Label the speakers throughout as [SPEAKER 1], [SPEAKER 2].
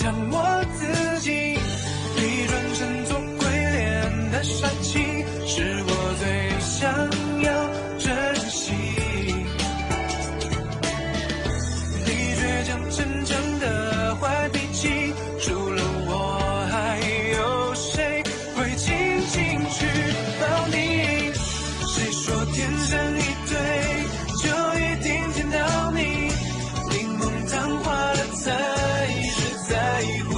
[SPEAKER 1] 想我自己，你转身做鬼脸的杀气，是我最想要珍惜。你倔强逞强的坏脾气，除了我还有谁会轻轻去抱你？谁说天生一对就一定见到你？柠檬糖化了才是在乎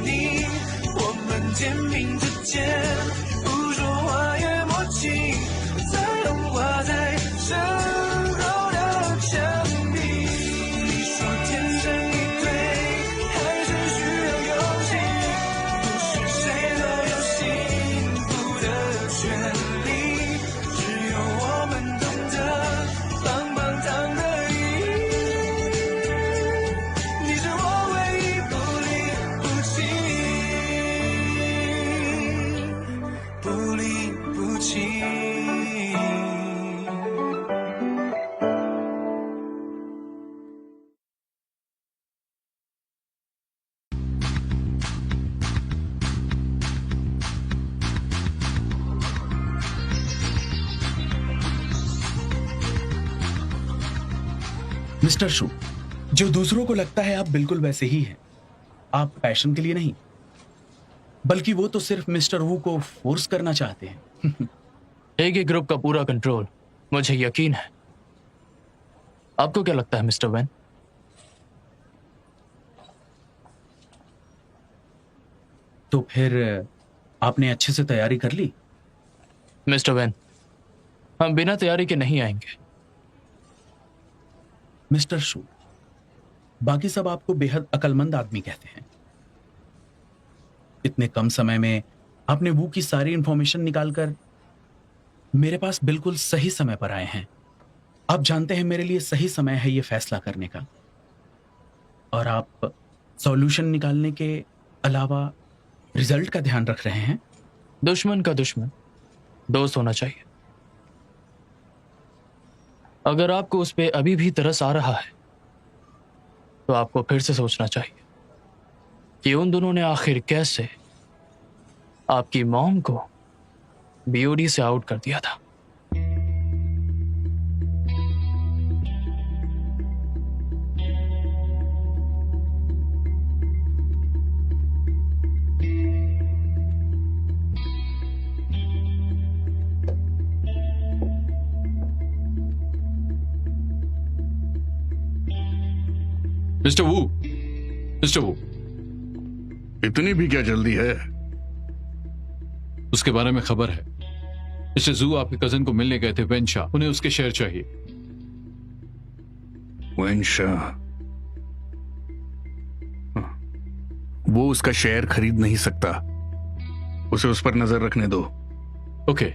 [SPEAKER 1] 你。我们肩并着肩，不说话也默契，才融化在身后的墙壁。你说天生一对，还是需要勇气？不是谁都有幸福的权利，只有我们懂得棒棒糖的意义。你是我唯一不离不弃，不离不弃。
[SPEAKER 2] मिस्टर शू, जो दूसरों को लगता है आप बिल्कुल वैसे ही हैं। आप पैशन के लिए नहीं, बल्कि वो तो सिर्फ मिस्टर वू को फोर्स करना चाहते हैं।
[SPEAKER 3] एक ही ग्रुप का पूरा कंट्रोल, मुझे यकीन है। आपको क्या लगता है मिस्टर वैन?
[SPEAKER 2] तो फिर आपने अच्छे से तैयारी कर ली?
[SPEAKER 3] मिस्टर वैन, हम बिना तैयारी के नहीं आएंगे।
[SPEAKER 2] मिस्टर शू, बाकी सब आपको बेहद अक्लमंद आदमी कहते हैं। इतने कम समय में आपने वू की सारी इंफॉर्मेशन निकालकर मेरे पास बिल्कुल सही समय पर आए हैं। आप जानते हैं मेरे लिए सही समय है ये फैसला करने का, और आप सॉल्यूशन निकालने के अलावा रिजल्ट का ध्यान रख रहे हैं।
[SPEAKER 3] दुश्मन का दुश्मन दोस्त होना चाहिए। अगर आपको उस पे अभी भी तरस आ रहा है तो आपको फिर से सोचना चाहिए कि उन दोनों ने आखिर कैसे आपकी मॉम को बीओडी से आउट कर दिया था।
[SPEAKER 4] मिस्टर वू, मिस्टर वू,
[SPEAKER 5] इतनी भी क्या जल्दी है?
[SPEAKER 4] उसके बारे में खबर है। मिस्टर जू आपके कजन को मिलने गए थे, वेन शाह। उन्हें उसके शेयर चाहिए।
[SPEAKER 5] वेन शाह? वो उसका शेयर खरीद नहीं सकता। उसे उस पर नजर रखने दो।
[SPEAKER 4] ओके।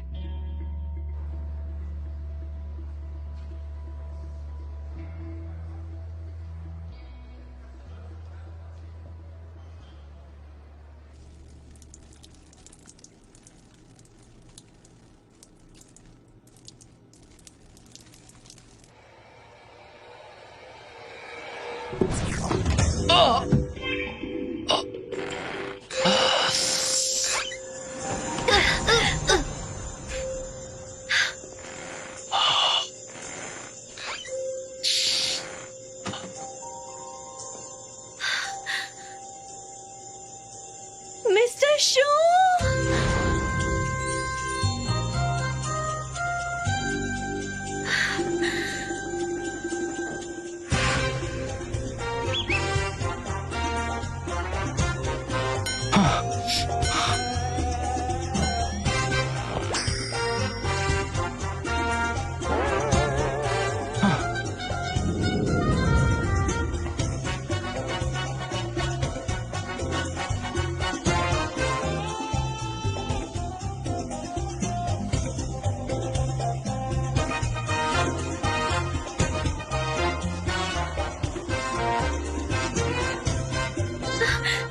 [SPEAKER 6] मिस्टर शू,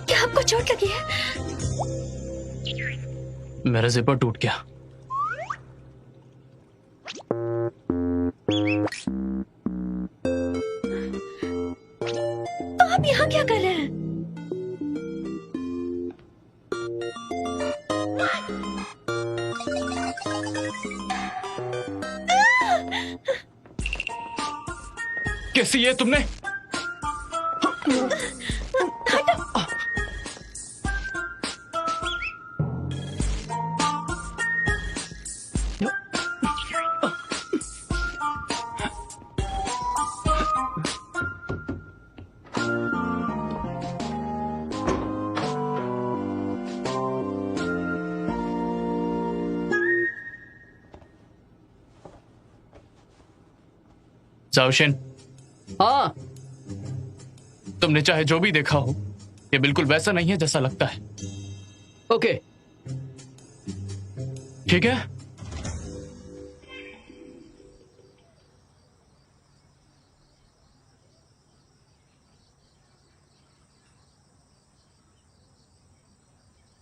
[SPEAKER 6] क्या आपको चोट लगी है?
[SPEAKER 3] मेरा जिपर टूट गया।
[SPEAKER 6] तो आप यहाँ क्या कर रहे हैं?
[SPEAKER 3] कैसी ये तुमने? जाओशिन,
[SPEAKER 7] हाँ,
[SPEAKER 3] तुमने चाहे जो भी देखा हो, ये बिल्कुल वैसा नहीं है जैसा लगता है।
[SPEAKER 7] ओके।
[SPEAKER 3] ठीक है?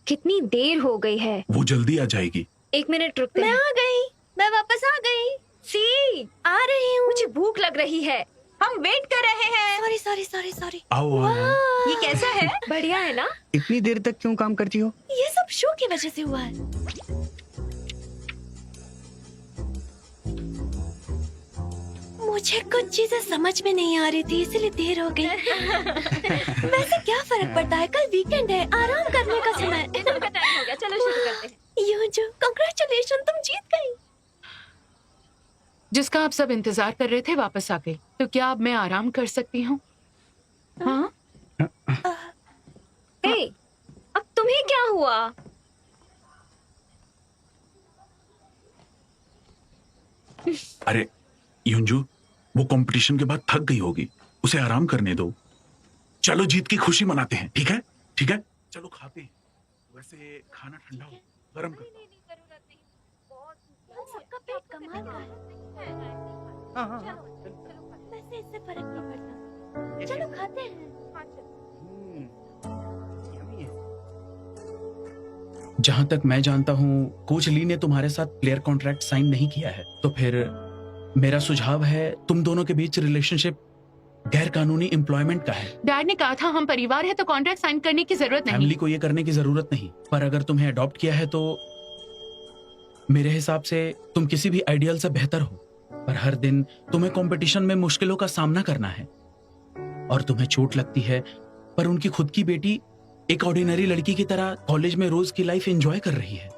[SPEAKER 6] कितनी देर हो गई है।
[SPEAKER 2] वो जल्दी आ जाएगी।
[SPEAKER 6] 1 मिनट रुकते मैं आ गई, मैं वापस आ गई। सी आ रही हूँ, मुझे भूख लग रही है।
[SPEAKER 8] हम वेट कर रहे हैं।
[SPEAKER 6] Sorry sorry sorry sorry.
[SPEAKER 2] आओ आओ।
[SPEAKER 8] ये कैसा है?
[SPEAKER 6] बढ़िया है ना?
[SPEAKER 7] इतनी देर तक क्यों काम करती हो?
[SPEAKER 6] ये सब शो की वजह से हुआ है। मुझे कुछ चीजें समझ में नहीं आ रही थी, इसलिए देर हो गई। वैसे क्या फर्क पड़ता है, कल वीकेंड है, आराम करने का समय।
[SPEAKER 8] डिनर का टाइम हो गया, चलो शुरू करते हैं।
[SPEAKER 6] यूजू, कांग्रेचुलेशन, तुम जीत गई।
[SPEAKER 9] जिसका आप सब इंतजार कर रहे थे वापस आ गई, तो क्या अब मैं आराम कर सकती हूँ? हाँ?
[SPEAKER 6] हे, अब तुम्हें क्या हुआ?
[SPEAKER 2] अरे युंजू, वो कंपटीशन के बाद थक गई होगी, उसे आराम करने दो। चलो जीत की खुशी मनाते हैं, ठीक है? ठीक है, चलो खाते हैं। वैसे खाना ठंडा हो, गरम कर।
[SPEAKER 6] सबका पेट कमाल का है। वैसे इससे फर्क नहीं पड़ता। चलो खाते हैं।
[SPEAKER 2] जहां तक मैं जानता हूँ, कोच ली ने तुम्हारे साथ प्लेयर कॉन्ट्रैक्ट साइन नहीं किया है, तो फिर मेरा सुझाव है तुम दोनों के बीच रिलेशनशिप गैर कानूनी एम्प्लॉयमेंट का है।
[SPEAKER 9] डैड ने कहा था हम परिवार है तो कॉन्ट्रैक्ट साइन करने की जरूरत नहीं।
[SPEAKER 2] फैमिली को ये करने की जरूरत नहीं, पर अगर तुम्हें अडॉप्ट किया है तो मेरे हिसाब से तुम किसी भी आइडियल से बेहतर हो। पर हर दिन तुम्हें कंपटीशन में मुश्किलों का सामना करना है और तुम्हें चोट लगती है, पर उनकी खुद की बेटी एक ऑर्डिनरी लड़की की तरह कॉलेज में रोज की लाइफ एंजॉय कर रही है।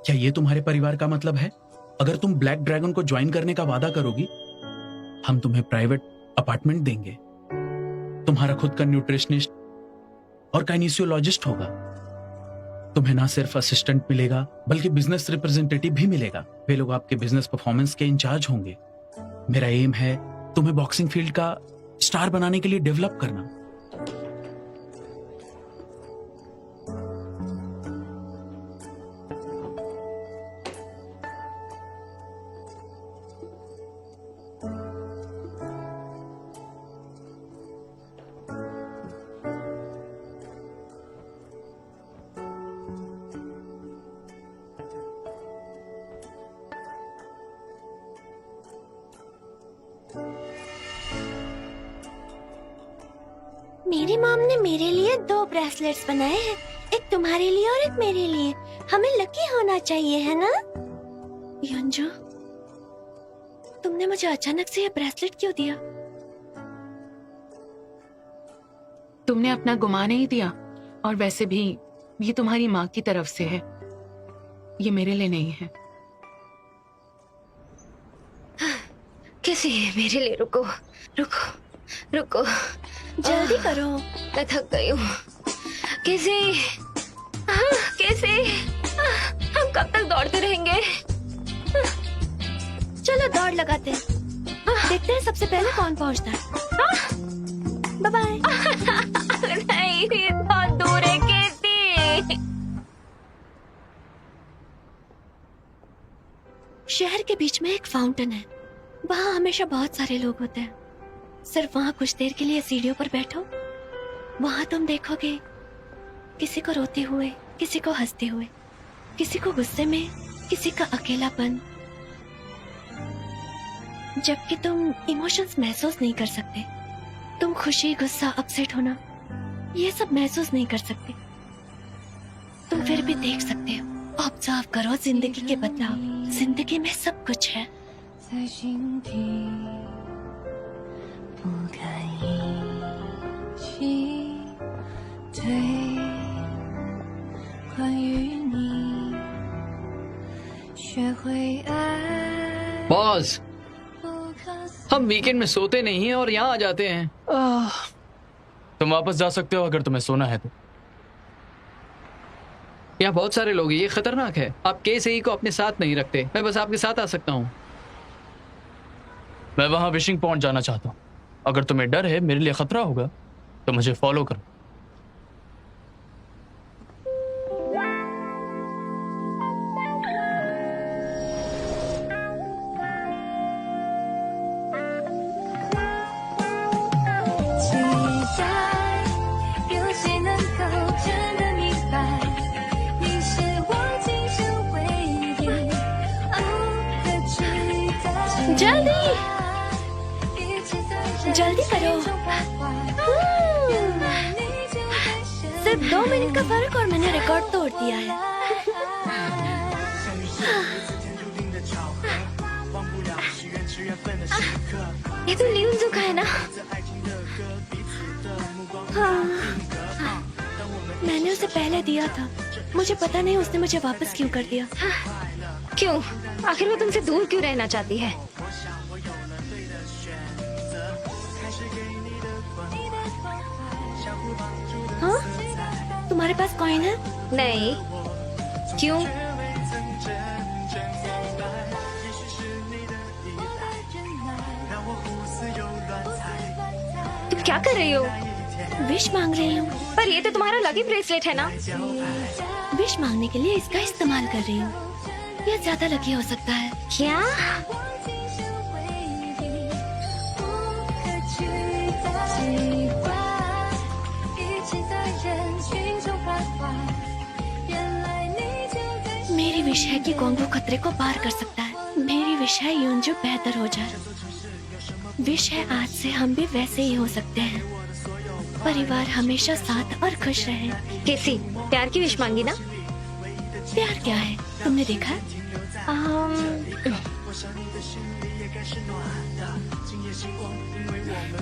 [SPEAKER 2] क्या ये तुम्हारे परिवार का मतलब है? अगर तुम ब्लैक ड्रैगन को ज्वाइन करने का वादा करोगी, हम तुम्हें प्राइवेट अपार्टमेंट देंगे, तुम्हारा खुद का न्यूट्रिशनिस्ट और काइनेसियोलॉजिस्ट होगा। तुम्हें ना सिर्फ असिस्टेंट मिलेगा बल्कि बिजनेस रिप्रेजेंटेटिव भी मिलेगा। वे लोग आपके बिजनेस परफॉर्मेंस के इंचार्ज होंगे। मेरा एम है तुम्हें बॉक्सिंग फील्ड का स्टार बनाने के लिए डेवलप करना।
[SPEAKER 6] मेरी मॉम ने मेरे लिए 2 ब्रेसलेट्स बनाए हैं, एक तुम्हारे लिए और एक मेरे लिए। हमें लकी होना चाहिए, है ना? युंजू, तुमने मुझे अचानक से ये ब्रेसलेट क्यों दिया?
[SPEAKER 9] तुमने अपना गुमा नहीं दिया, और वैसे भी ये तुम्हारी माँ की तरफ से है, ये मेरे लिए नहीं है।
[SPEAKER 6] कैसे मेरे लिए? रुको रुको रुको, जल्दी करो, मैं थक गई हूँ। कैसे कैसे हम कब तक दौड़ते रहेंगे? चलो दौड़ लगाते हैं, देखते हैं सबसे पहले कौन पहुँचता है। Bye bye. नहीं, ये बहुत दूर है केटी। शहर के बीच में एक फाउंटेन है, वहाँ हमेशा बहुत सारे लोग होते हैं। सिर्फ वहाँ कुछ देर के लिए सीढ़ियों पर बैठो, वहाँ तुम देखोगे किसी को रोते हुए, किसी को हंसते हुए, किसी को गुस्से में, किसी का अकेलापन। जबकि तुम इमोशंस महसूस नहीं कर सकते, तुम खुशी, गुस्सा, अपसेट होना, ये सब महसूस नहीं कर सकते। तुम फिर भी देख सकते हो। ऑब्जर्व करो जिंदगी के बदलाव। जिंदगी में सब कुछ है।
[SPEAKER 3] बॉस, हम वीकेंड में सोते नहीं हैं और यहाँ आ जाते हैं। तुम वापस जा सकते हो अगर तुम्हें सोना है तो। यहाँ बहुत सारे लोग हैं, ये खतरनाक है। आप KSAE को अपने साथ नहीं रखते, मैं बस आपके साथ आ सकता हूँ। मैं वहां विशिंग पॉइंट जाना चाहता हूँ। अगर तुम्हें डर है मेरे लिए खतरा होगा तो मुझे फॉलो करो।
[SPEAKER 6] जल्दी जल्दी करो। सिर्फ 2 मिनट का फर्क और मैंने रिकॉर्ड तोड़ दिया है। ये तो न्यूज़ का है ना? हाँ, मैंने उसे पहले दिया था। मुझे पता नहीं उसने मुझे वापस क्यों कर दिया।
[SPEAKER 8] क्यों? आखिर वो तुमसे दूर क्यों रहना चाहती है?
[SPEAKER 6] हाँ? तुम्हारे पास कॉइन है?
[SPEAKER 8] नहीं। क्यों? तुम क्या कर रही हो?
[SPEAKER 6] विश मांग रही हूँ।
[SPEAKER 8] पर ये तो तुम्हारा लकी ब्रेसलेट है ना?
[SPEAKER 6] विश मांगने के लिए इसका इस्तेमाल कर रही हूँ। यह ज्यादा लकी हो सकता है।
[SPEAKER 8] क्या?
[SPEAKER 6] मेरी विश है कि गोंगू खतरे को पार कर सकता है। मेरी विश है यूनजू बेहतर हो जाए। विश है आज से हम भी वैसे ही हो सकते हैं। परिवार हमेशा साथ और खुश रहे।
[SPEAKER 8] केसी, प्यार की विश मांगी ना?
[SPEAKER 6] प्यार क्या है? तुमने देखा?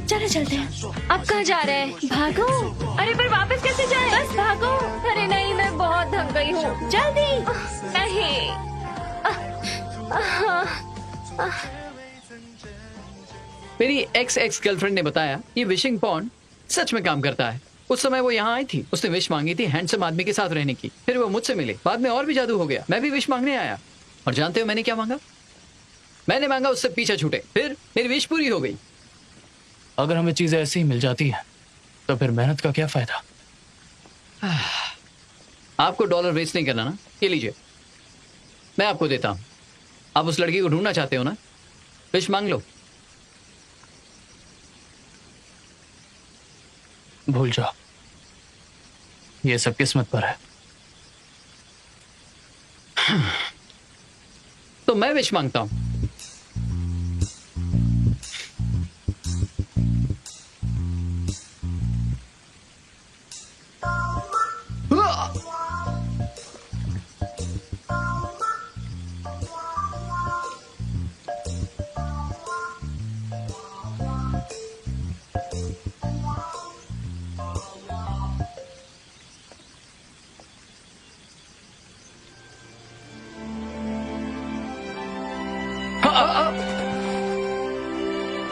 [SPEAKER 6] चलो चलते हैं।
[SPEAKER 8] अब कहाँ जा रहे हैं?
[SPEAKER 6] भागो।
[SPEAKER 8] अरे पर वापस कैसे जाए?
[SPEAKER 6] बस भागो।
[SPEAKER 8] अरे नहीं, मैं बहुत थक गई हूँ।
[SPEAKER 6] जल्दी।
[SPEAKER 8] नहीं।
[SPEAKER 3] मेरी एक्स गर्लफ्रेंड ने बताया ये विशिंग पॉन्ड सच में काम करता है। उस समय वो यहाँ आई थी, उसने विश मांगी थी हैंडसम आदमी के साथ रहने की। फिर वो मुझसे मिले, बाद में और भी जादू हो गया। मैं भी विश मांगने आया और जानते हो मैंने क्या मांगा? मैंने मांगा उससे पीछा छूटे। फिर मेरी विश पूरी हो गई। अगर हमें चीजें ऐसी ही मिल जाती है तो फिर मेहनत का क्या फायदा? आपको डॉलर वेस्ट नहीं करना ना? ये लीजिए, मैं आपको देता हूं। आप उस लड़की को ढूंढना चाहते हो ना? विश मांग लो। भूल जाओ, ये सब किस्मत पर है। तो मैं विश मांगता हूं।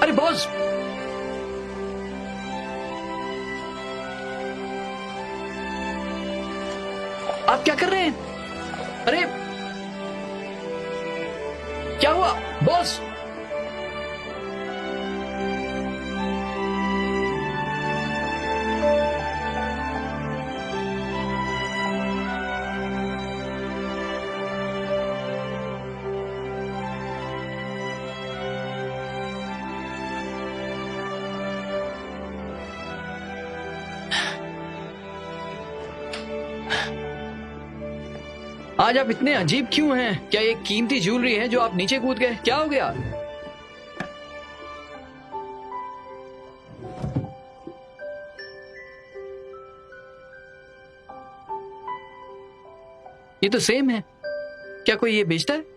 [SPEAKER 3] अरे बॉस, आप क्या कर रहे हैं? अरे क्या हुआ बॉस? आज आप इतने अजीब क्यों हैं? क्या ये कीमती ज्वेलरी है जो आप नीचे कूद गए? क्या हो गया? ये तो सेम है। क्या कोई ये बेचता है?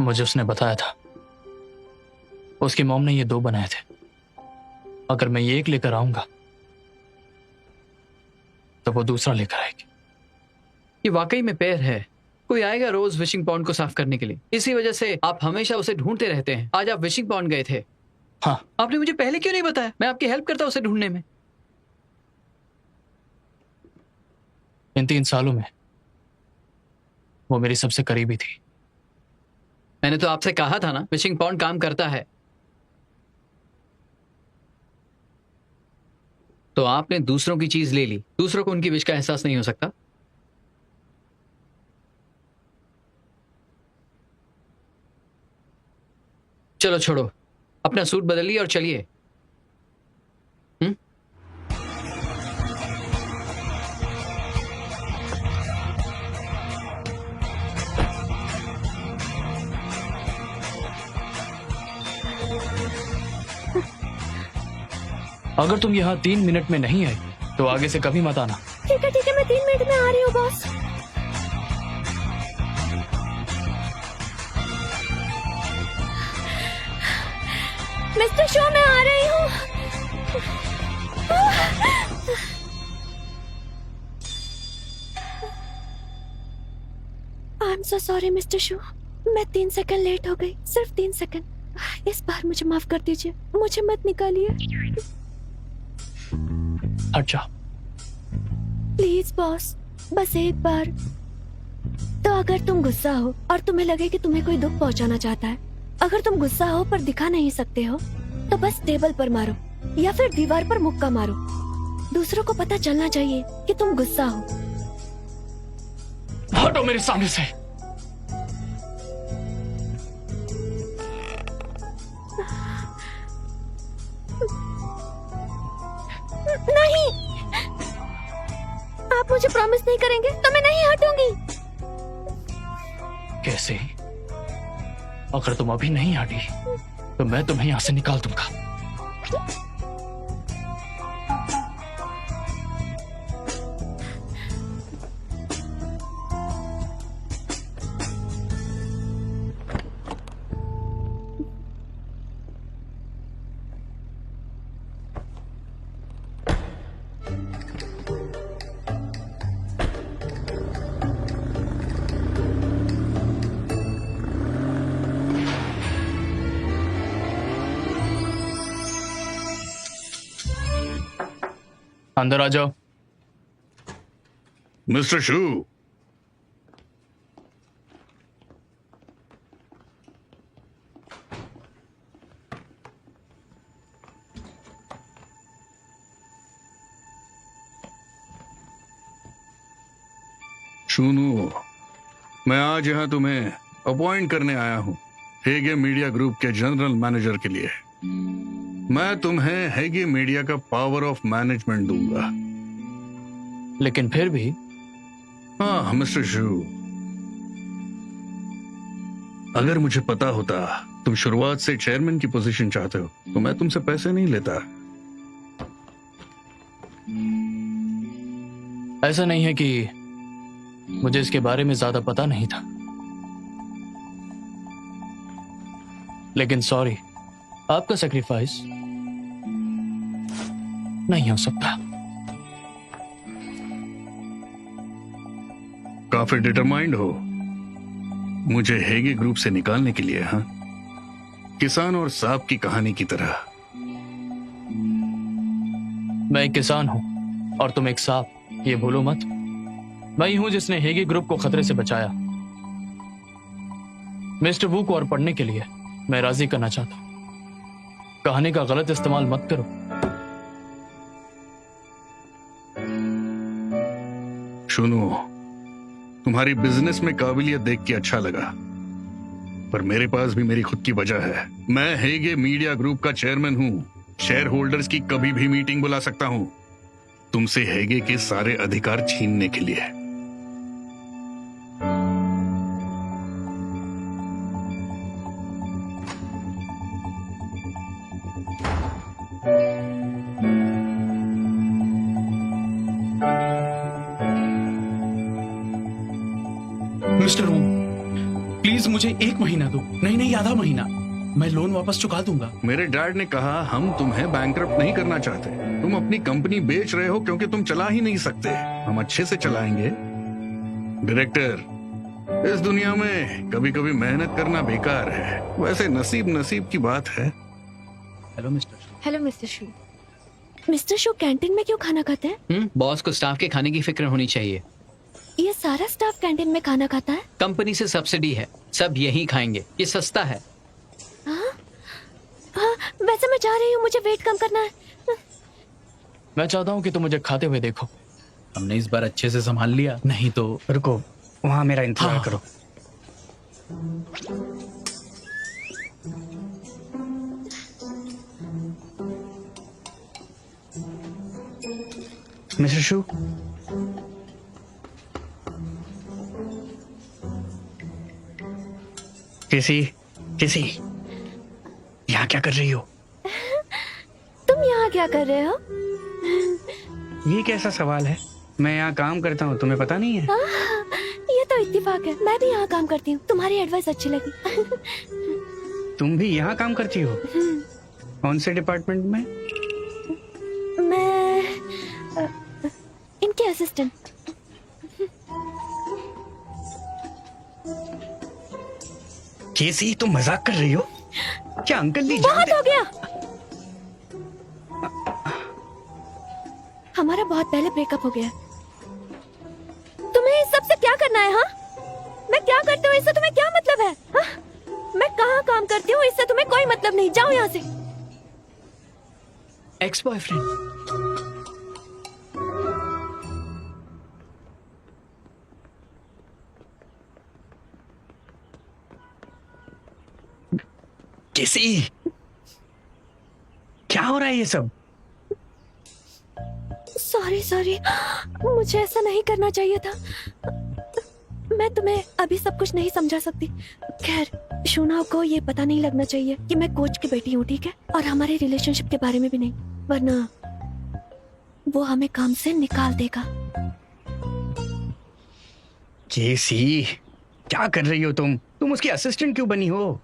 [SPEAKER 3] मुझे उसने बताया था उसकी मॉम ने ये 2 बनाए थे। अगर मैं ये एक लेकर आऊंगा तो वो दूसरा लेकर आएगी।
[SPEAKER 7] ये वाकई में पैर है। कोई आएगा रोज विशिंग पॉन्ड को साफ करने के लिए। इसी वजह से आप हमेशा उसे ढूंढते रहते हैं। आज आप विशिंग पॉन्ड गए थे।
[SPEAKER 3] हाँ,
[SPEAKER 7] आपने मुझे पहले क्यों नहीं बताया? मैं आपकी हेल्प करता उसे ढूंढने में।
[SPEAKER 3] इन 3 सालों में वो मेरी सबसे करीबी थी।
[SPEAKER 7] मैंने तो आपसे कहा था ना, विशिंग पॉन्ड काम करता है। तो आपने दूसरों की चीज ले ली। दूसरों को उनकी विश का एहसास नहीं हो सकता। चलो छोड़ो, अपना सूट बदलिए और चलिए।
[SPEAKER 3] अगर तुम यहाँ 3 मिनट में नहीं आई तो आगे से कभी मत आना।
[SPEAKER 6] ठीक है, मैं 3 मिनट में आ रही हूँ बॉस। मिस्टर शो, मैं आ रही हूँ। I am so sorry mister show, मैं 3 सेकंड लेट हो गई। सिर्फ 3 सेकंड। इस बार मुझे माफ कर दीजिए, मुझे मत निकालिए।
[SPEAKER 3] अच्छा,
[SPEAKER 6] प्लीज बॉस, बस एक बार। तो अगर तुम गुस्सा हो और तुम्हें लगे कि तुम्हें कोई दुख पहुंचाना चाहता है, अगर तुम गुस्सा हो पर दिखा नहीं सकते हो, तो बस टेबल पर मारो या फिर दीवार पर मुक्का मारो। दूसरों को पता चलना चाहिए कि तुम गुस्सा हो।
[SPEAKER 3] हटो मेरे सामने से।
[SPEAKER 6] नहीं, आप मुझे प्रॉमिस नहीं करेंगे तो मैं नहीं हटूंगी।
[SPEAKER 3] कैसे? अगर तुम अभी नहीं हटी तो मैं तुम्हें यहां से निकाल दूंगा। अंदर आ जाओ।
[SPEAKER 5] मिस्टर शू, शुनू, मैं आज यहां तुम्हें अपॉइंट करने आया हूं हेगे मीडिया ग्रुप के जनरल मैनेजर के लिए। मैं तुम्हें हेगे मीडिया का पावर ऑफ मैनेजमेंट दूंगा।
[SPEAKER 3] लेकिन फिर भी
[SPEAKER 5] हाँ मिस्टर शू, अगर मुझे पता होता तुम शुरुआत से चेयरमैन की पोजीशन चाहते हो तो मैं तुमसे पैसे नहीं लेता।
[SPEAKER 3] ऐसा नहीं है कि मुझे इसके बारे में ज्यादा पता नहीं था, लेकिन सॉरी, आपका सेक्रीफाइस नहीं हो सकता।
[SPEAKER 5] काफी डिटरमाइंड हो मुझे हेगे ग्रुप से निकालने के लिए, हाँ? किसान और सांप की कहानी की तरह।
[SPEAKER 3] मैं एक किसान हूं और तुम एक सांप, ये भूलो मत। मैं ही हूं जिसने हेगे ग्रुप को खतरे से बचाया। मिस्टर वू को और पढ़ने के लिए मैं राजी करना चाहता हूं। कहानी का गलत इस्तेमाल मत करो।
[SPEAKER 5] सुनो, तुम्हारी बिजनेस में काबिलियत देख के अच्छा लगा, पर मेरे पास भी मेरी खुद की वजह है। मैं हेगे मीडिया ग्रुप का चेयरमैन हूं। शेयर होल्डर्स की कभी भी मीटिंग बुला सकता हूं तुमसे हेगे के सारे अधिकार छीनने के लिए।
[SPEAKER 2] मिस्टर वू, प्लीज मुझे 1 महीना दो, नहीं आधा महीना, मैं लोन वापस चुका दूंगा।
[SPEAKER 5] मेरे डैड ने कहा हम तुम्हें बैंकरप्ट नहीं करना चाहते। तुम अपनी कंपनी बेच रहे हो क्योंकि तुम चला ही नहीं सकते। हम अच्छे से चलाएंगे। डायरेक्टर, इस दुनिया में कभी कभी मेहनत करना बेकार है। वैसे नसीब की बात है।
[SPEAKER 2] हेलो मिस्टर शू।
[SPEAKER 8] हेलो मिस्टर शू।
[SPEAKER 6] मिस्टर शो कैंटीन में क्यों खाना खाते हैं?
[SPEAKER 7] बॉस को स्टाफ के खाने की फिक्र होनी चाहिए।
[SPEAKER 6] ये सारा स्टाफ कैंटीन में खाना खाता है?
[SPEAKER 7] कंपनी से सब्सिडी है, सब यही खाएंगे, ये सस्ता है।
[SPEAKER 6] हाँ, वैसे मैं जा रही हूँ, मुझे वेट कम करना है।
[SPEAKER 3] मैं चाहता हूँ कि तुम मुझे खाते हुए देखो।
[SPEAKER 2] हमने इस बार अच्छे से संभाल लिया, नहीं तो।
[SPEAKER 10] रुको, वहां मेरा इंतजार करो। मिस्टर शू, किसी यहाँ क्या कर रही हो?
[SPEAKER 6] तुम यहाँ क्या कर रहे हो?
[SPEAKER 10] ये कैसा सवाल है? मैं यहाँ काम करता हूँ, तुम्हें पता नहीं है?
[SPEAKER 6] ये तो इत्तेफाक है, मैं भी यहाँ काम करती हूँ। तुम्हारी एडवाइस अच्छी लगी।
[SPEAKER 10] तुम भी यहाँ काम करती हो? कौन से डिपार्टमेंट में?
[SPEAKER 6] मैं इनके असिस्टेंट।
[SPEAKER 10] केसी, तुम मजाक कर रही हो क्या? अंकल नहीं
[SPEAKER 6] बहुत
[SPEAKER 10] जानते?
[SPEAKER 6] हो गया, हमारा बहुत पहले ब्रेकअप हो गया। तुम्हें इस सब से क्या करना है? हाँ, मैं क्या करती हूँ इससे तुम्हें क्या मतलब है? हाँ? मैं कहाँ काम करती हूँ इससे तुम्हें कोई मतलब नहीं। जाओ यहाँ से।
[SPEAKER 7] Ex boyfriend.
[SPEAKER 10] केसी, क्या हो रहा है ये सब?
[SPEAKER 6] सॉरी, मुझे ऐसा नहीं करना चाहिए था। मैं तुम्हें अभी सब कुछ नहीं समझा सकती। खैर, शूना को ये पता नहीं लगना चाहिए कि मैं कोच की बेटी हूँ, ठीक है? और हमारे रिलेशनशिप के बारे में भी नहीं, वरना वो हमें काम से निकाल देगा।
[SPEAKER 10] केसी, क्या कर रही हो तुम? तुम उसकी असिस्टेंट क्यों बनी हो?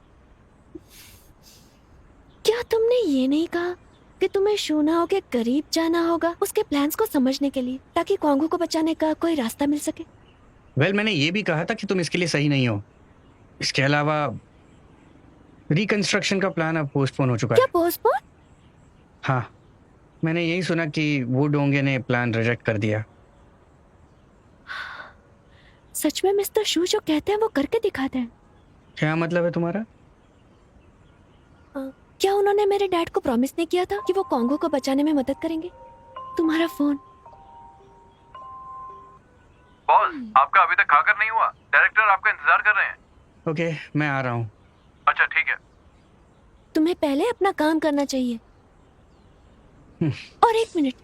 [SPEAKER 6] क्या तुमने ये नहीं कहा कि तुम्हें शूनाओ के करीब जाना होगा उसके प्लान्स को समझने के लिए, ताकि कॉन्गो को बचाने का कोई रास्ता मिल सके?
[SPEAKER 10] वेल, मैंने ये भी कहा था कि तुम इसके लिए सही नहीं हो। इसके अलावा रिकंस्ट्रक्शन का प्लान अब पोस्टपोन हो चुका है।
[SPEAKER 6] क्या पोस्टपोन?
[SPEAKER 10] हाँ, मैंने यही सुना कि वो डोंगे ने प्लान रिजेक्ट कर दिया।
[SPEAKER 6] सच में मिस्टर शू जो कहते हैं वो करके दिखाते हैं?
[SPEAKER 10] क्या मतलब है तुम्हारा?
[SPEAKER 6] क्या उन्होंने मेरे डैड को प्रॉमिस नहीं किया था कि वो कॉन्गो को बचाने में मदद करेंगे? तुम्हारा फोन।
[SPEAKER 11] बॉस, आपका अभी तक खाकर नहीं हुआ। डायरेक्टर आपका इंतजार कर रहे हैं।
[SPEAKER 10] ओके, मैं आ रहा हूँ।
[SPEAKER 11] अच्छा, ठीक है।
[SPEAKER 6] तुम्हें पहले अपना काम करना चाहिए। और 1 मिनट,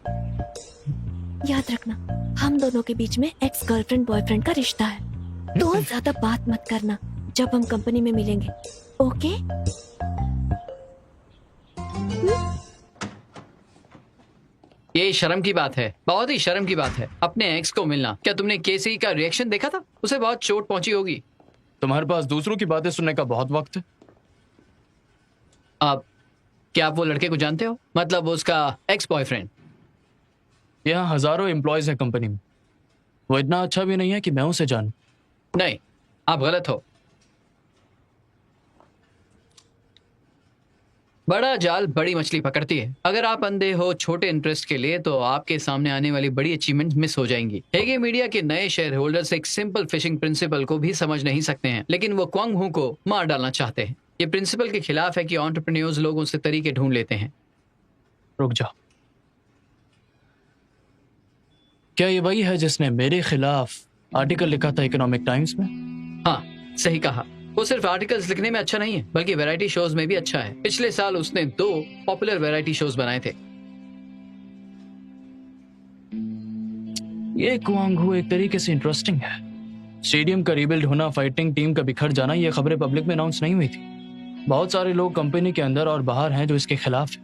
[SPEAKER 6] याद रखना, हम दोनों के बीच में एक्स गर्लफ्रेंड बॉयफ्रेंड का रिश्ता है। तो ज्यादा बात मत करना जब हम कंपनी में मिलेंगे, ओके?
[SPEAKER 7] ये शर्म की बात है, बहुत ही शर्म की बात है अपने एक्स को मिलना। क्या तुमने केसी का रिएक्शन देखा था? उसे बहुत चोट पहुंची होगी।
[SPEAKER 3] तुम्हारे पास दूसरों की बातें सुनने का बहुत वक्त है।
[SPEAKER 7] अब क्या आप वो लड़के को जानते हो? मतलब उसका एक्स बॉयफ्रेंड।
[SPEAKER 3] यहाँ हजारों एम्प्लॉयज हैं कंपनी में, वो इतना अच्छा भी नहीं है कि मैं उसे जानूं।
[SPEAKER 7] नहीं, आप गलत हो। बड़ा जाल बड़ी मछली पकड़ती है। अगर आप अंधे हो छोटे इंटरेस्ट के लिए, तो आपके सामने आने वाली बड़ी अचीवमेंट मिस हो जाएंगी। हेगे मीडिया के नए शेयर होल्डर्स एक सिंपल फिशिंग प्रिंसिपल को भी समझ नहीं सकते हैं, लेकिन वो क्वांग हू को मार डालना चाहते हैं। ये प्रिंसिपल के खिलाफ है कि एंटरप्रेन्योर्स लोगों से तरीके ढूंढ लेते हैं।
[SPEAKER 3] रुक जा, क्या ये वही है जिसने मेरे खिलाफ आर्टिकल लिखा था इकोनॉमिक टाइम्स में?
[SPEAKER 7] हाँ, सही कहा। वो सिर्फ आर्टिकल्स लिखने में अच्छा नहीं है, बल्कि वैरायटी शोज में भी अच्छा है। पिछले साल उसने 2 पॉपुलर वैरायटी शोज बनाए थे।
[SPEAKER 3] ये क्वांग हू एक तरीके से इंटरेस्टिंग है। स्टेडियम का रीबिल्ड होना, फाइटिंग टीम का बिखर जाना, ये खबरें पब्लिक में अनाउंस नहीं हुई थी। बहुत सारे लोग कंपनी के अंदर और बाहर हैं जो इसके खिलाफ हैं।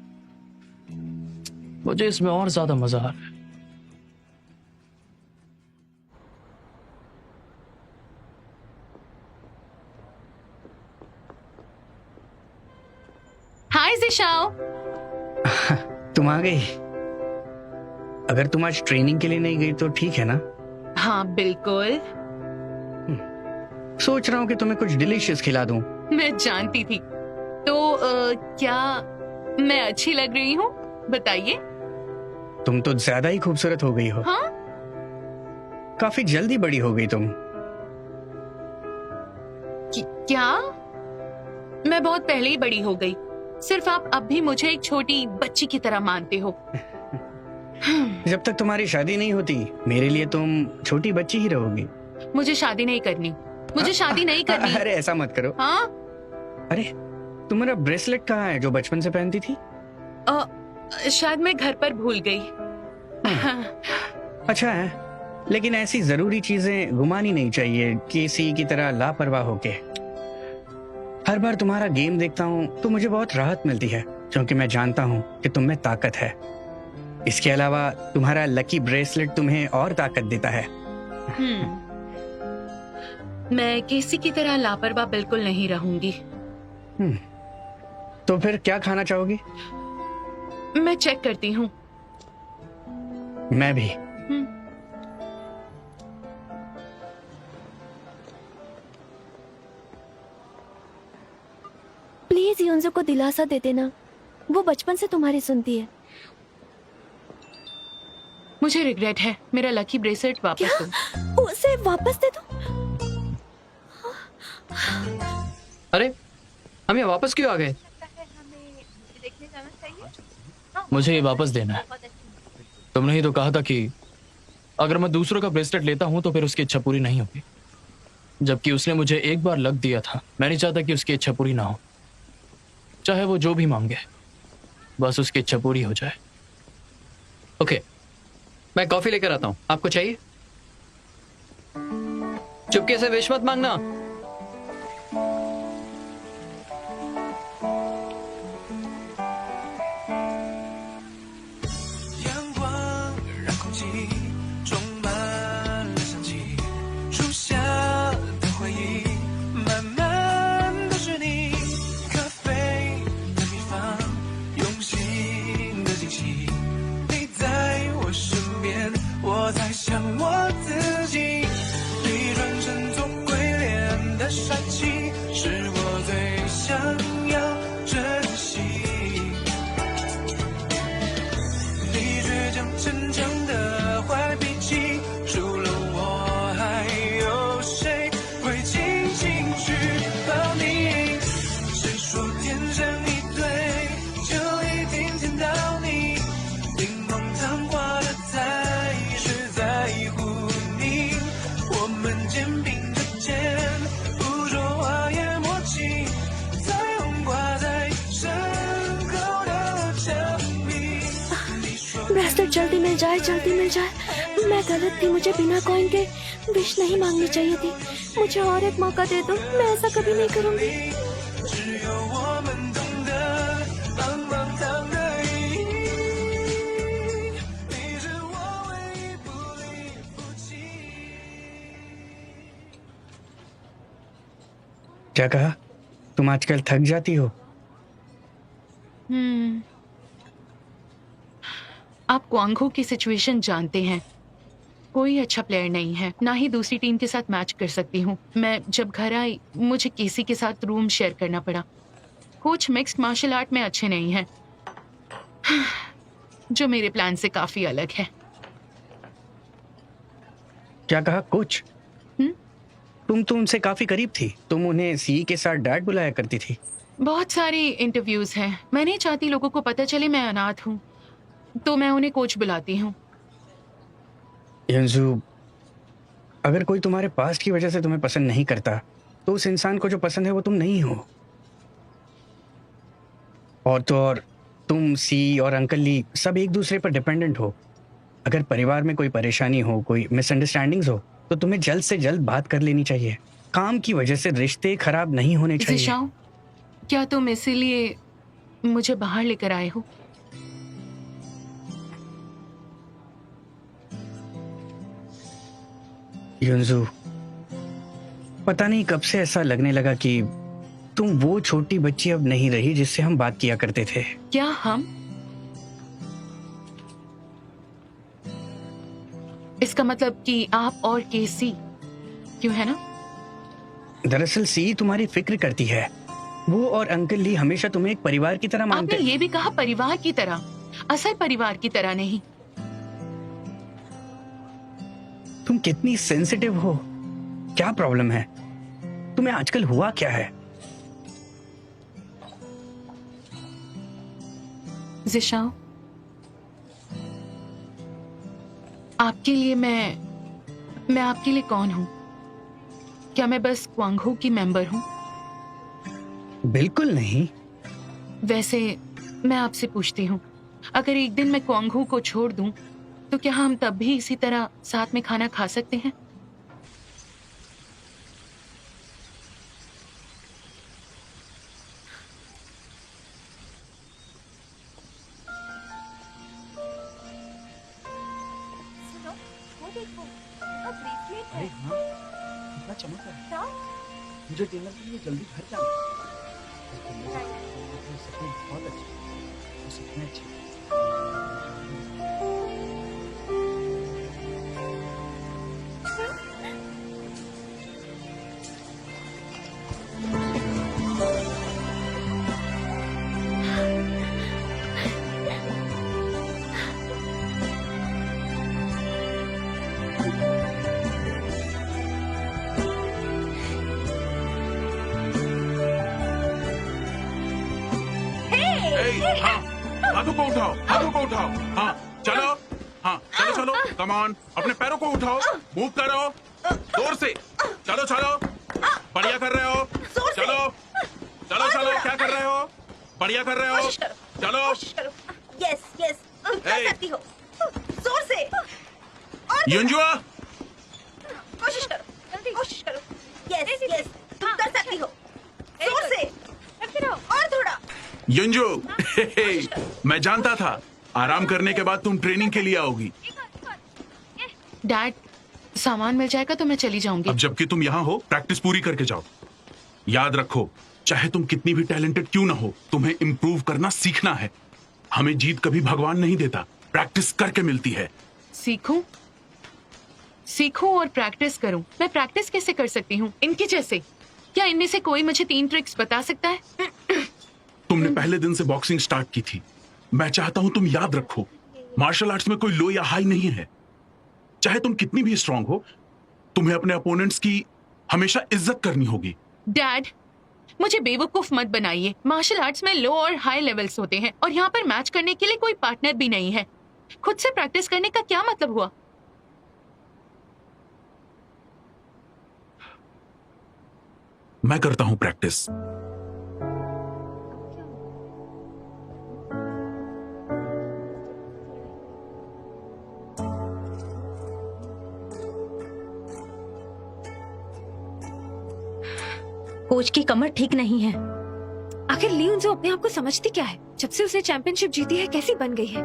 [SPEAKER 3] मुझे इसमें और ज्यादा मजा आ रहा है।
[SPEAKER 9] हाय जिशाओ।
[SPEAKER 10] तुम आ गई। अगर तुम आज ट्रेनिंग के लिए नहीं गई तो ठीक है ना?
[SPEAKER 9] हाँ बिल्कुल।
[SPEAKER 10] सोच रहा हूँ कि तुम्हें कुछ डिलीशियस खिला दूं।
[SPEAKER 9] मैं जानती थी। तो क्या मैं अच्छी लग रही हूँ? बताइए।
[SPEAKER 10] तुम तो ज्यादा ही खूबसूरत हो गई हो।
[SPEAKER 9] हाँ?
[SPEAKER 10] काफी जल्दी बड़ी हो गई तुम।
[SPEAKER 9] क्या? मैं बहुत पहले ही बड़ी हो गई। सिर्फ आप अब भी मुझे एक छोटी बच्ची की तरह मानते हो।
[SPEAKER 10] जब तक तुम्हारी शादी नहीं होती मेरे लिए तुम छोटी बच्ची ही रहोगी।
[SPEAKER 9] मुझे शादी नहीं करनी। मुझे शादी नहीं करनी।
[SPEAKER 10] अरे ऐसा मत करो।
[SPEAKER 9] हाँ?
[SPEAKER 10] अरे तुम्हारा ब्रेसलेट कहाँ है जो बचपन से पहनती थी?
[SPEAKER 9] शायद मैं घर पर भूल गई।
[SPEAKER 10] अच्छा है, लेकिन ऐसी जरूरी चीजें घुमानी नहीं चाहिए किसी की तरह लापरवाह होके। हर बार तुम्हारा गेम देखता हूँ तो मुझे बहुत राहत मिलती है, क्योंकि मैं जानता हूँ कि तुम में ताकत है। इसके अलावा तुम्हारा लकी ब्रेसलेट तुम्हें और ताकत देता है।
[SPEAKER 9] मैं किसी की तरह लापरवाह बिल्कुल नहीं रहूंगी।
[SPEAKER 10] तो फिर क्या खाना चाहोगी?
[SPEAKER 9] मैं चेक करती हूँ।
[SPEAKER 10] मैं भी।
[SPEAKER 6] प्लीज योंजो को दिलासा दे देना, वो बचपन से तुम्हारी सुनती है।
[SPEAKER 9] मुझे रिग्रेट है। मेरा लकी ब्रेसलेट वापस दो।
[SPEAKER 6] उसे वापस दे दो।
[SPEAKER 7] अरे हम ये वापस क्यों आ गए?
[SPEAKER 3] मुझे ये वापस देना है। तुमने ही तो कहा था कि अगर मैं दूसरों का ब्रेसलेट लेता हूं तो फिर उसकी इच्छा पूरी नहीं होगी, जबकि उसने मुझे एक बार लक दिया था। मैं नहीं चाहता कि उसकी इच्छा पूरी ना हो, चाहे वो जो भी मांगे, बस उसकी इच्छा पूरी हो जाए।
[SPEAKER 7] ओके, मैं कॉफी लेकर आता हूँ। आपको चाहिए? चुपके से विश मत मांगना।
[SPEAKER 6] ब्रेसलेट जल्दी मिल जाए, जल्दी मिल जाए। मैं गलत थी, मुझे बिना कॉइन के विश नहीं मांगनी चाहिए थी। मुझे और एक मौका दे दो, मैं ऐसा कभी नहीं करूंगी।
[SPEAKER 10] क्या कहा? तुम आजकल थक जाती हो?
[SPEAKER 9] आप क्वांगहो की सिचुएशन जानते हैं। कोई अच्छा प्लेयर नहीं है, ना ही दूसरी टीम के साथ मैच कर सकती हूँ। मैं जब घर आई मुझे केसी के साथ रूम शेयर करना पड़ा। कोच मिक्स्ड मार्शल आर्ट में अच्छे नहीं हैं, जो मेरे प्लान से काफी अलग है।
[SPEAKER 10] क्या कहा? कोच? तुम तो उनसे काफी करीब थी। तुम उन्हें सी के साथ डैड बुलाया करती थी।
[SPEAKER 9] बहुत सारी इंटरव्यूज हैं। मैं नहीं चाहती लोगों को पता चले मैं अनाथ हूँ, तो मैं उन्हें कोच बुलाती हूँ।
[SPEAKER 10] यंजू, अगर कोई तुम्हारे पास्ट की वजह से तुम्हें पसंद नहीं करता तो उस इंसान को जो पसंद है वो तुम नहीं हो। और तो और तुम, सी और अंकल ली सब एक दूसरे पर डिपेंडेंट हो। अगर परिवार में कोई परेशानी हो, कोई मिसअंडरस्टैंडिंग्स हो, तो तुम्हें जल्द से जल्द बात कर लेनी चाहिए। काम की वजह से रिश्ते खराब नहीं होने चाहिए।
[SPEAKER 9] जिशाओ, क्या तुम इसीलिए मुझे बाहर लेकर आए हो?
[SPEAKER 10] युंजू, पता नहीं कब से ऐसा लगने लगा कि तुम वो छोटी बच्ची अब नहीं रही जिससे हम बात किया करते थे।
[SPEAKER 9] क्या हम? इसका मतलब कि आप और केसी, क्यों है ना?
[SPEAKER 10] दरअसल सी तुम्हारी फिक्र करती है। वो और अंकल ली हमेशा तुम्हें एक परिवार की तरह मानते।
[SPEAKER 9] आपने ये भी कहा परिवार की तरह, असल परिवार की तरह नहीं।
[SPEAKER 10] तुम कितनी सेंसिटिव हो। क्या प्रॉब्लम है? तुम्हें आजकल हुआ क्या है?
[SPEAKER 9] जिशाओ, आपके लिए मैं आपके लिए कौन हूँ? क्या मैं बस क्वांगहू की मेंबर हूँ?
[SPEAKER 10] बिल्कुल नहीं।
[SPEAKER 9] वैसे मैं आपसे पूछती हूँ, अगर एक दिन मैं क्वांगहू को छोड़ दूं, तो क्या हम तब भी इसी तरह साथ में खाना खा सकते हैं?
[SPEAKER 2] अरे हाँ, कितना चमक रहा है। मुझे डिनर के लिए जल्दी घर जाना है। सपने बहुत अच्छे, सपने अच्छे।
[SPEAKER 12] हाथों को उठाओ, हाथों को उठाओ। हाँ चलो, हाँ चलो चलो, कम ऑन, अपने पैरों को उठाओ, मूव करो, जोर से, चलो चलो, बढ़िया कर रहे हो, चलो चलो चलो, क्या कर रहे हो, बढ़िया कर रहे हो, चलो,
[SPEAKER 13] यस यस, तुम कर सकती हो, जोर से,
[SPEAKER 12] युंजुआ,
[SPEAKER 13] कोशिश करो, जल्दी कोशिश करो, यस यस, तुम कर सकती हो, जोर से, और थोड़ा।
[SPEAKER 12] युंजू, मैं जानता था आराम करने के बाद तुम ट्रेनिंग के लिए आओगी।
[SPEAKER 9] डैड, सामान मिल जाएगा तो मैं चली जाऊंगी।
[SPEAKER 12] अब जबकि तुम यहाँ हो, प्रैक्टिस पूरी करके जाओ। याद रखो, चाहे तुम कितनी भी टैलेंटेड क्यों ना हो, तुम्हें इम्प्रूव करना सीखना है। हमें जीत कभी भगवान नहीं देता, प्रैक्टिस करके मिलती है।
[SPEAKER 9] सीखूं और प्रैक्टिस करूं। मैं प्रैक्टिस कैसे कर सकती हूँ? इनकी जैसे? क्या इनमें से कोई मुझे 3 ट्रिक्स बता सकता है?
[SPEAKER 12] तुमने पहले दिन से बॉक्सिंग स्टार्ट की थी। मैं चाहता हूं तुम याद रखो, मार्शल आर्ट्स में कोई लो या हाई नहीं है। चाहे तुम कितनी भी स्ट्रांग हो, तुम्हें अपने अपोनेंट्स की हमेशा इज्जत करनी होगी।
[SPEAKER 9] डैड, मुझे बेवकूफ मत बनाइए। मार्शल आर्ट्स में लो और हाई लेवल्स होते हैं और यहाँ पर मैच करने के लिए कोई पार्टनर भी नहीं है। खुद से प्रैक्टिस करने का क्या मतलब हुआ?
[SPEAKER 12] मैं करता हूं प्रैक्टिस।
[SPEAKER 8] कोच की कमर ठीक नहीं है।
[SPEAKER 6] आखिर लियोन्जो अपने आप को समझती क्या है? जब से उसने चैंपियनशिप जीती है कैसी बन गई है?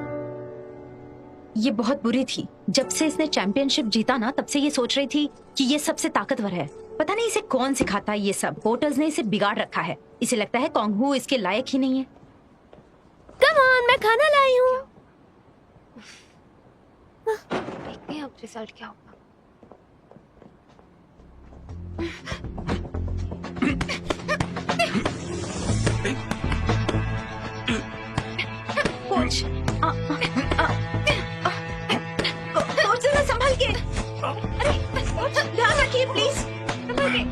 [SPEAKER 8] ये बहुत बुरी थी। जब से इसने चैंपियनशिप जीता ना, तब से ये सोच रही थी कि ये सबसे ताकतवर है। पता नहीं इसे कौन सिखाता है ये सब। होटल्स ने इसे बिगाड़ रखा है। इसे लगता है क्वांगहू इसके लायक ही नहीं है।
[SPEAKER 6] कम ऑन, मैं खाना लाई हूँ। देखते हैं अब रिजल्ट क्या होगा।
[SPEAKER 8] कोच,
[SPEAKER 13] कोच जरा संभल के। अरे कोच, ध्यान रखिए प्लीज। संभल के।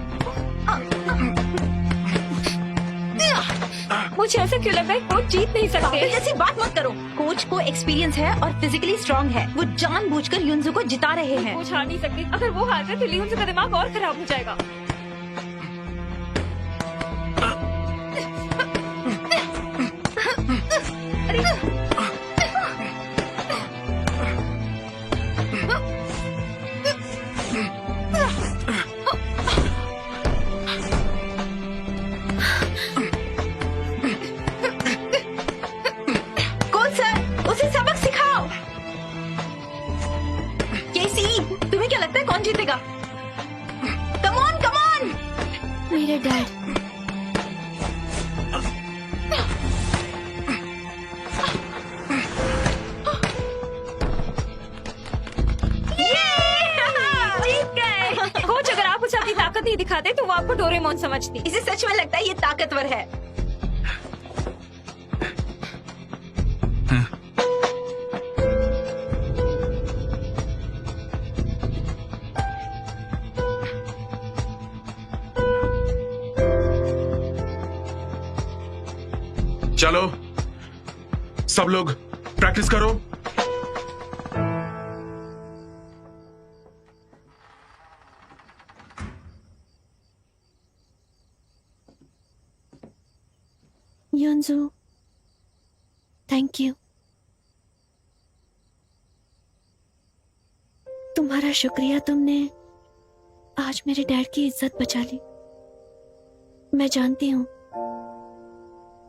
[SPEAKER 6] मुझे ऐसा क्यों लग रहा है कोच जीत नहीं सकते?
[SPEAKER 8] ऐसी बात मत करो। कोच को एक्सपीरियंस है और फिजिकली स्ट्रांग है। वो जानबूझकर युंजू को जिता रहे हैं।
[SPEAKER 6] कोच हार नहीं सकते। अगर वो हार गए तो लियोन्जो का दिमाग और खराब हो जाएगा।
[SPEAKER 13] कोच सर, उसे सबक सिखाओ। केसी, तुम्हें क्या लगता है कौन जीतेगा? Come on, come on.
[SPEAKER 6] मेरे डैड।
[SPEAKER 8] नहीं दिखाते तो वो आपको डोरेमोन समझती।
[SPEAKER 13] इसे सच में लगता है ये ताकतवर है।
[SPEAKER 12] चलो सब लोग प्रैक्टिस करो।
[SPEAKER 6] योंजू, थैंक यू। तुम्हारा शुक्रिया, तुमने आज मेरे डैड की इज्जत बचा ली। मैं जानती हूँ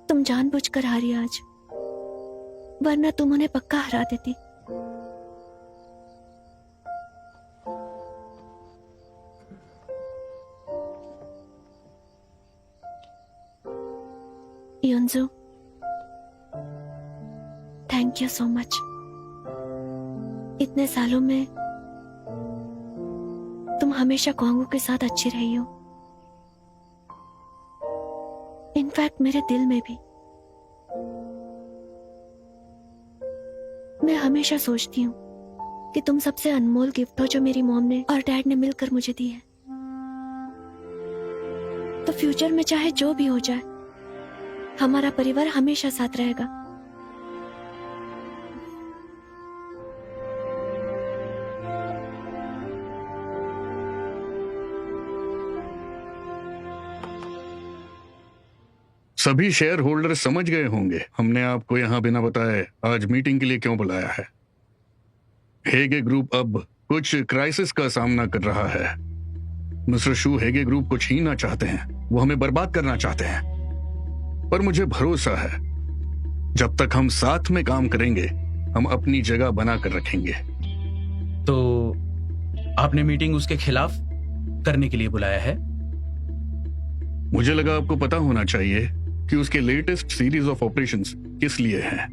[SPEAKER 6] तुम जानबूझकर हारी आज, वरना तुम उन्हें पक्का हरा देती। योंजू, थैंक यू सो मच। इतने सालों में तुम हमेशा क्वांगू के साथ अच्छी रही हो, इनफैक्ट मेरे दिल में भी। मैं हमेशा सोचती हूँ कि तुम सबसे अनमोल गिफ्ट हो जो मेरी मॉम ने और डैड ने मिलकर मुझे दी है। तो फ्यूचर में चाहे जो भी हो जाए, हमारा परिवार हमेशा साथ रहेगा।
[SPEAKER 5] सभी शेयर होल्डर समझ गए होंगे हमने आपको यहां बिना बताए आज मीटिंग के लिए क्यों बुलाया है। हेगे ग्रुप अब कुछ क्राइसिस का सामना कर रहा है। मिस्टर शू हेगे ग्रुप को छीनना चाहते हैं, वो हमें बर्बाद करना चाहते हैं। पर मुझे भरोसा है जब तक हम साथ में काम करेंगे हम अपनी जगह बना कर रखेंगे।
[SPEAKER 2] तो आपने मीटिंग उसके खिलाफ करने के लिए बुलाया है?
[SPEAKER 5] मुझे लगा आपको पता होना चाहिए कि उसके लेटेस्ट सीरीज ऑफ ऑपरेशंस किस लिए हैं,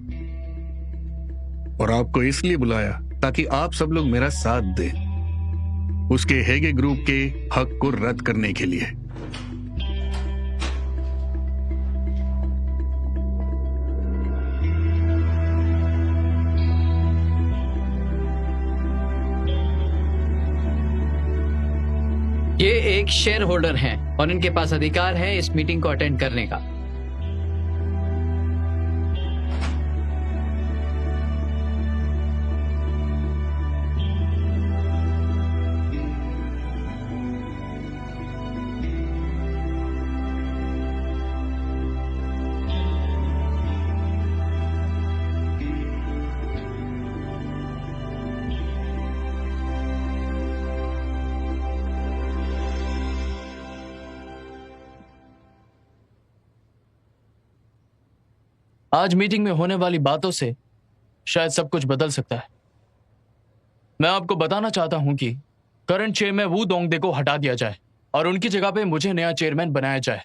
[SPEAKER 5] और आपको इसलिए बुलाया ताकि आप सब लोग मेरा साथ दें उसके हेगे ग्रुप के हक को रद्द करने के लिए।
[SPEAKER 7] ये एक शेयर होल्डर हैं और इनके पास अधिकार है इस मीटिंग को अटेंड करने का।
[SPEAKER 3] आज मीटिंग में होने वाली बातों से शायद सब कुछ बदल सकता है। मैं आपको बताना चाहता हूं कि करंट चेयरमैन वू दोंगदे को हटा दिया जाए और उनकी जगह पे मुझे नया चेयरमैन बनाया जाए।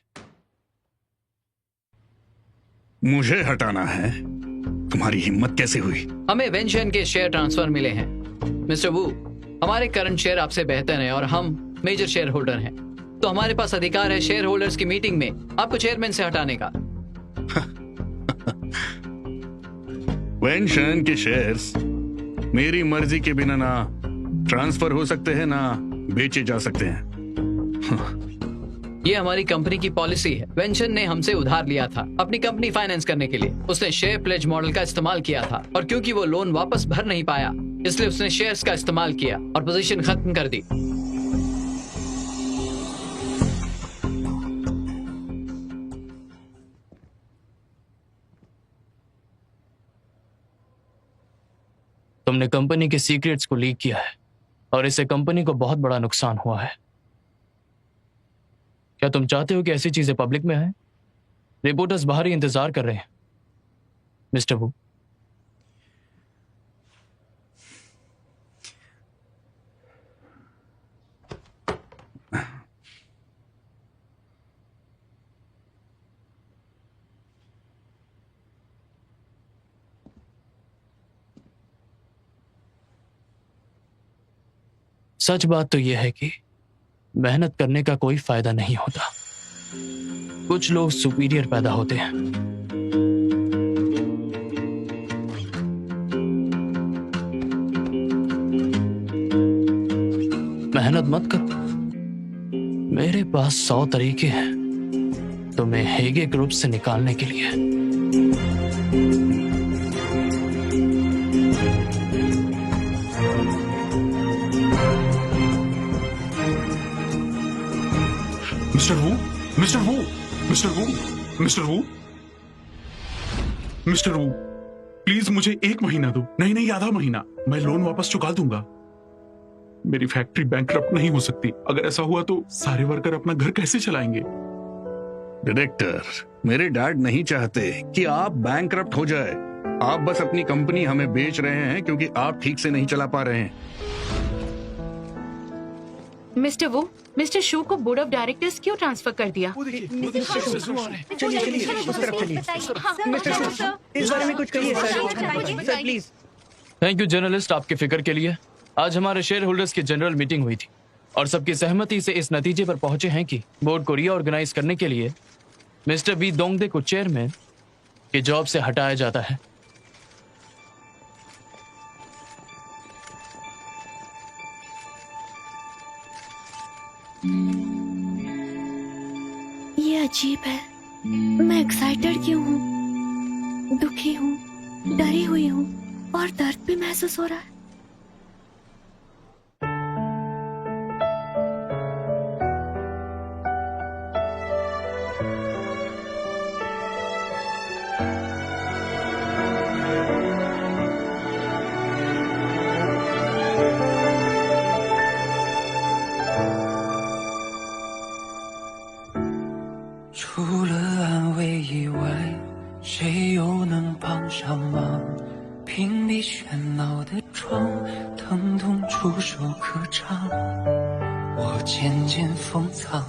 [SPEAKER 5] मुझे हटाना है? तुम्हारी हिम्मत कैसे हुई?
[SPEAKER 7] हमें वेंशन के शेयर ट्रांसफर मिले हैं। मिस्टर वू, हमारे करंट शेयर आपसे बेहतर हैं और हम मेजर शेयर होल्डर हैं, तो हमारे पास अधिकार है शेयर होल्डर्स की मीटिंग में आपको चेयरमैन से हटाने का।
[SPEAKER 5] वेंशन के शेयर्स मेरी मर्जी के बिना ना ट्रांसफर हो सकते हैं ना बेचे जा सकते हैं।
[SPEAKER 7] ये हमारी कंपनी की पॉलिसी है। वेंशन ने हमसे उधार लिया था अपनी कंपनी फाइनेंस करने के लिए। उसने शेयर प्लेज मॉडल का इस्तेमाल किया था और क्योंकि वो लोन वापस भर नहीं पाया इसलिए उसने शेयर्स का इस्तेमाल किया और पोजीशन खत्म कर दी।
[SPEAKER 3] तुमने कंपनी के सीक्रेट्स को लीक किया है और इससे कंपनी को बहुत बड़ा नुकसान हुआ है। क्या तुम चाहते हो कि ऐसी चीजें पब्लिक में आए? रिपोर्टर्स बाहर ही इंतजार कर रहे हैं। मिस्टर वू, सच बात तो यह है कि मेहनत करने का कोई फायदा नहीं होता। कुछ लोग सुपीरियर पैदा होते हैं। मेहनत मत करो। मेरे पास 100 तरीके हैं तुम्हें हेगे ग्रुप से निकालने के लिए।
[SPEAKER 12] Mister Wu, mister Wu, mister Wu, mister Wu, mister Wu, please मुझे 1 महीना दो। नहीं, आधा महीना। मैं लोन वापस चुका दूंगा। मेरी फैक्ट्री बैंकरप्ट नहीं हो सकती। अगर ऐसा हुआ तो सारे वर्कर अपना घर कैसे चलाएंगे?
[SPEAKER 5] डायरेक्टर, मेरे डैड नहीं चाहते कि आप बैंकरप्ट हो जाए। आप बस अपनी कंपनी हमें बेच रहे हैं क्योंकि आप ठीक से नहीं चला पा रहे हैं।
[SPEAKER 9] मिस्टर वो, मिस्टर शू को बोर्ड ऑफ डायरेक्टर्स क्यों ट्रांसफर कर दिया?
[SPEAKER 10] चलिए उस तरफ चलिए। मिस्टर शू, इस बारे में कुछ कहिए sir please.
[SPEAKER 3] Thank you journalist आपके फिक्र के लिए। आज हमारे शेयर होल्डर्स की जनरल मीटिंग हुई थी और सबकी सहमति से इस नतीजे पर पहुंचे हैं कि बोर्ड को रीऑर्गेनाइज करने के लिए मिस्टर वी दोंगदे को चेयरमैन की जॉब से हटाया जाता है।
[SPEAKER 6] ये अजीब है। मैं एक्साइटेड क्यों हूँ, दुखी हूँ, डरी हुई हूँ और दर्द भी महसूस हो रहा है।
[SPEAKER 1] 除了安慰以外，谁又能帮上忙？屏蔽喧闹的窗，疼痛触手可长。我渐渐封藏，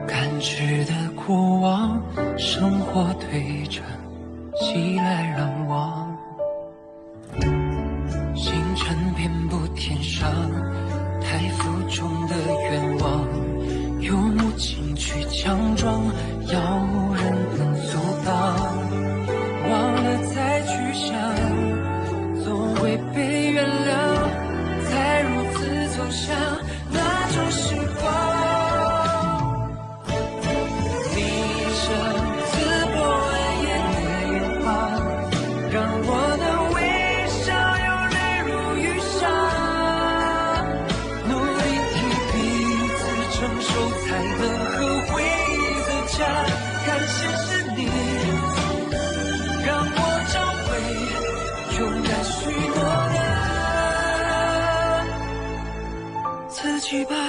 [SPEAKER 1] 感知的过往，生活对着袭来让望。星辰遍布天上，太浮重的愿望。有目情去强装，要无人能阻挡。忘了再去想，总会被原谅。才如此走向那种时光。你像刺破暗夜的烟花，让我的微笑有泪如雨下。努力替彼此承受，才能和回忆走家。感谢是你，让我找回勇敢许诺的自己吧。